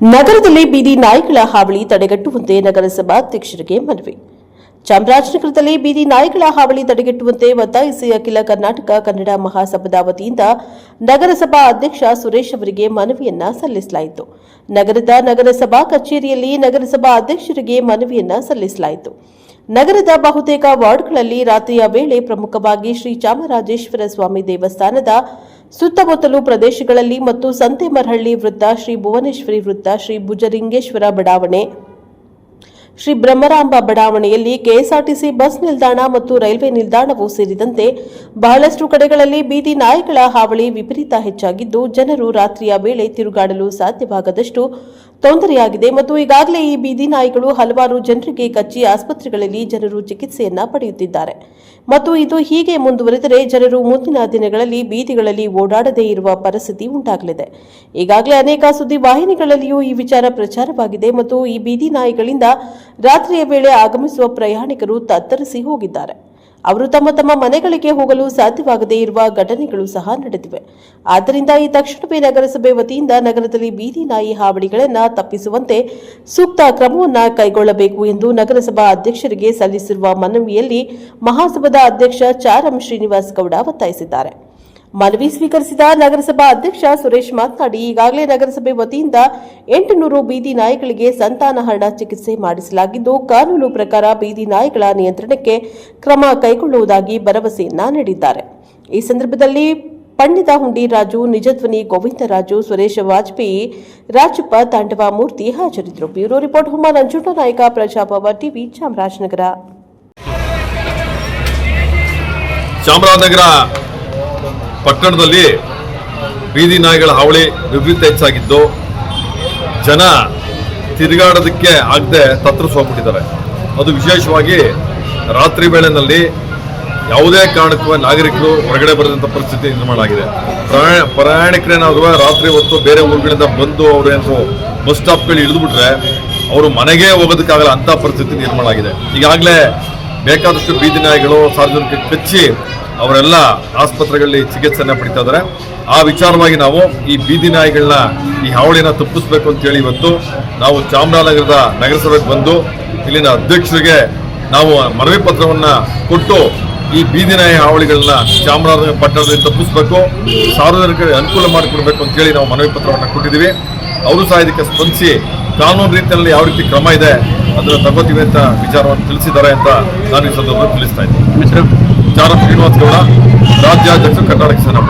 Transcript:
ನಗರದಲ್ಲಿ ಬೀದಿ ನಾಯಿಗಳ ಹಾವಳಿ ತಡೆಗಟ್ಟುವಂತೆ ನಗರಸಭಾಧ್ಯಕ್ಷರಿಗೆ ಮನವಿ. ಚಾಮರಾಜನಗರದಲ್ಲಿ ಬೀದಿ ನಾಯಿಗಳ ಹಾವಳಿ ತಡೆಗಟ್ಟುವಂತೆ ಒತ್ತಾಯಿಸಿ ಅಖಿಲ ಕರ್ನಾಟಕ ಕನ್ನಡ ಮಹಾಸಭಾದ ವತಿಯಿಂದ ನಗರಸಭಾ ಅಧ್ಯಕ್ಷ ಸುರೇಶ್ ಅವರಿಗೆ ಮನವಿಯನ್ನ ಸಲ್ಲಿಸಲಾಯಿತು. ನಗರದ ನಗರಸಭಾ ಕಚೇರಿಯಲ್ಲಿ ನಗರಸಭಾ ಅಧ್ಯಕ್ಷರಿಗೆ ಮನವಿಯನ್ನ ಸಲ್ಲಿಸಲಾಯಿತು. ನಗರದ ಬಹುತೇಕ ವಾರ್ಡ್ಗಳಲ್ಲಿ ರಾತ್ರಿಯ ವೇಳೆ ಪ್ರಮುಖವಾಗಿ ಶ್ರೀ ಚಾಮರಾಜೇಶ್ವರ ಸ್ವಾಮಿ ದೇವಸ್ಥಾನದ ಸುತ್ತಮುತ್ತಲು ಪ್ರದೇಶಗಳಲ್ಲಿ ಮತ್ತು ಸಂತೆಮರಹಳ್ಳಿ ವೃತ್ತ, ಶ್ರೀ ಭುವನೇಶ್ವರಿ ವೃತ್ತ, ಶ್ರೀ ಭುಜಲಿಂಗೇಶ್ವರ ಬಡಾವಣೆ, ಶ್ರೀ ಬ್ರಹ್ಮರಾಂಬ ಬಡಾವಣೆಯಲ್ಲಿ ಕೆಎಸ್ಆರ್ಟಿಸಿ ಬಸ್ ನಿಲ್ದಾಣ ಮತ್ತು ರೈಲ್ವೆ ನಿಲ್ದಾಣವೂ ಸೇರಿದಂತೆ ಬಹಳಷ್ಟು ಕಡೆಗಳಲ್ಲಿ ಬೀದಿ ನಾಯಿಗಳ ಹಾವಳಿ ವಿಪರೀತ ಹೆಚ್ಚಾಗಿದ್ದು, ಜನರು ರಾತ್ರಿಯ ವೇಳೆ ತಿರುಗಾಡಲು ಸಾಧ್ಯವಾಗದಷ್ಟು ತೊಂದರೆಯಾಗಿದೆ ಮತ್ತು ಈಗಾಗಲೇ ಈ ಬೀದಿ ನಾಯಿಗಳು ಹಲವಾರು ಜನರಿಗೆ ಕಚ್ಚಿ ಆಸ್ಪತ್ರೆಗಳಲ್ಲಿ ಜನರು ಚಿಕಿತ್ಸೆಯನ್ನ ಪಡೆಯುತ್ತಿದ್ದಾರೆ ಮತ್ತು ಇದು ಹೀಗೆ ಮುಂದುವರೆದರೆ ಜನರು ಮುಂದಿನ ದಿನಗಳಲ್ಲಿ ಬೀದಿಗಳಲ್ಲಿ ಓಡಾಡದೇ ಇರುವ ಪರಿಸ್ಥಿತಿ ಉಂಟಾಗಲಿದೆ. ಈಗಾಗಲೇ ಅನೇಕ ಸುದ್ದಿವಾಹಿನಿಗಳಲ್ಲಿಯೂ ಈ ವಿಚಾರ ಪ್ರಚಾರವಾಗಿದೆ ಮತ್ತು ಈ ಬೀದಿ ನಾಯಿಗಳಿಂದ ರಾತ್ರಿಯ ವೇಳೆ ಆಗಮಿಸುವ ಪ್ರಯಾಣಿಕರು ತತ್ತರಿಸಿ ಹೋಗಿದ್ದಾರೆ. ಅವರು ತಮ್ಮ ಮನೆಗಳಿಗೆ ಹೋಗಲು ಸಾಧ್ಯವಾಗದೇ ಇರುವ ಘಟನೆಗಳು ಸಹ ನಡೆದಿವೆ. ಆದ್ದರಿಂದ ಈ ತಕ್ಷಣವೇ ನಗರಸಭೆ ವತಿಯಿಂದ ನಗರದಲ್ಲಿ ಬೀದಿ ನಾಯಿ ಹಾವಳಿಗಳನ್ನು ತಪ್ಪಿಸುವಂತೆ ಸೂಕ್ತ ಕ್ರಮವನ್ನು ಕೈಗೊಳ್ಳಬೇಕು ಎಂದು ನಗರಸಭಾ ಅಧ್ಯಕ್ಷರಿಗೆ ಸಲ್ಲಿಸಿರುವ ಮನವಿಯಲ್ಲಿ ಮಹಾಸಭಾದ ಅಧ್ಯಕ್ಷ ಚಾರಂ ಶ್ರೀನಿವಾಸ್ ಗೌಡ ಒತ್ತಾಯಿಸಿದ್ದಾರೆ. ಮನವಿ ಸ್ವೀಕರಿಸಿದ ನಗರಸಭಾ ಅಧ್ಯಕ್ಷ ಸುರೇಶ್ ಮಾತನಾಡಿ, ಈಗಾಗಲೇ ನಗರಸಭೆ ವತಿಯಿಂದ 800 ಬೀದಿ ನಾಯಿಗಳಿಗೆ ಸಂತಾನಹರಣ ಚಿಕಿತ್ಸೆ ಮಾಡಿಸಲಾಗಿದ್ದು, ಕಾನೂನು ಪ್ರಕಾರ ಬೀದಿ ನಾಯಿಗಳ ನಿಯಂತ್ರಣಕ್ಕೆ ಕ್ರಮ ಕೈಗೊಳ್ಳುವುದಾಗಿ ಭರವಸೆಯನ್ನ ನೀಡಿದ್ದಾರೆ. ಈ ಸಂದರ್ಭದಲ್ಲಿ ಪಂಡಿತ ಹುಂಡಿ ರಾಜು, ನಿಜಧ್ವನಿ ಗೋವಿಂದರಾಜು, ಸುರೇಶ್ ವಾಜಪೇಯಿ, ರಾಜಪ್ಪ, ತಾಂಡವ ಮೂರ್ತಿ ಹಾಜರಿದ್ದರು. ಬ್ಯೂರೋ ರಿಪೋರ್ಟ್ ಹುಮ್ಮ ನಂಜುಂಡನಾಯಕ, ಪ್ರಜಾಭವ ಟಿವಿ, ಚಾಮರಾಜನಗರ. ಪಟ್ಟಣದಲ್ಲಿ ಬೀದಿ ನಾಯಿಗಳ ಹಾವಳಿ ವಿಪರೀತ ಹೆಚ್ಚಾಗಿದ್ದು, ಜನ ತಿರುಗಾಡೋದಕ್ಕೆ ಆಗದೆ ತತ್ತರಿಸಿ ಹೋಗ್ಬಿಟ್ಟಿದ್ದಾರೆ. ಅದು ವಿಶೇಷವಾಗಿ ರಾತ್ರಿ ವೇಳೆಯಲ್ಲಿ ಯಾವುದೇ ಕಾರಣಕ್ಕೂ ನಾಗರಿಕರು ಹೊರಗಡೆ ಬರದಂಥ ಪರಿಸ್ಥಿತಿ ನಿರ್ಮಾಣ ಆಗಿದೆ. ಪ್ರಯಾಣಿಕರೇನಾದರೂ ರಾತ್ರಿ ಹೊತ್ತು ಬೇರೆ ಊರುಗಳಿಂದ ಬಂದು ಅವರೇನು ಬಸ್ ಸ್ಟಾಪ್ಗಳು ಇಳಿದುಬಿಟ್ರೆ ಅವರು ಮನೆಗೆ ಹೋಗೋದಕ್ಕಾಗಲ್ಲ ಅಂಥ ಪರಿಸ್ಥಿತಿ ನಿರ್ಮಾಣ ಆಗಿದೆ. ಈಗಾಗಲೇ ಬೇಕಾದಷ್ಟು ಬೀದಿ ನಾಯಿಗಳು ಸಾರ್ವಜನಿಕ ಕಚ್ಚಿ ಅವರೆಲ್ಲ ಆಸ್ಪತ್ರೆಗಳಲ್ಲಿ ಚಿಕಿತ್ಸೆಯನ್ನು ಪಡಿತಾ ಇದ್ದಾರೆ. ಆ ವಿಚಾರವಾಗಿ ನಾವು ಈ ಬೀದಿ ನಾಯಿಗಳನ್ನ, ಈ ಹಾವಳಿನ ತಪ್ಪಿಸ್ಬೇಕು ಅಂತೇಳಿ ಇವತ್ತು ನಾವು ಚಾಮರಾಜನಗರದ ನಗರಸಭೆಗೆ ಬಂದು ಇಲ್ಲಿನ ಅಧ್ಯಕ್ಷರಿಗೆ ನಾವು ಮನವಿ ಪತ್ರವನ್ನು ಕೊಟ್ಟು ಈ ಬೀದಿ ನಾಯಿ ಹಾವಳಿಗಳನ್ನ ಚಾಮರಾಜನಗರ ಪಟ್ಟಣದಲ್ಲಿ ತಪ್ಪಿಸ್ಬೇಕು, ಸಾರ್ವಜನಿಕರಿಗೆ ಅನುಕೂಲ ಮಾಡಿಕೊಡ್ಬೇಕು ಅಂತೇಳಿ ನಾವು ಮನವಿ ಪತ್ರವನ್ನು ಕೊಟ್ಟಿದ್ದೀವಿ. ಅವರು ಸಹ ಇದಕ್ಕೆ ಸ್ಪಂದಿಸಿ ಕಾನೂನು ರೀತಿಯಲ್ಲಿ ಯಾವ ರೀತಿ ಕ್ರಮ ಇದೆ ಅದನ್ನು ತಗೋತೀವಿ ಅಂತ ವಿಚಾರವನ್ನು ತಿಳಿಸಿದ್ದಾರೆ ಅಂತ ನಾನು ಈ ಸಂದರ್ಭದಲ್ಲಿ ತಿಳಿಸ್ತಾ ಇದ್ದೀನಿ. ಚಾರಂ ಶ್ರೀನಿವಾಸ್ ಗೌಡ, ರಾಜ್ಯಾಧ್ಯಕ್ಷ, ಕರ್ನಾಟಕ ಸೇನಾ.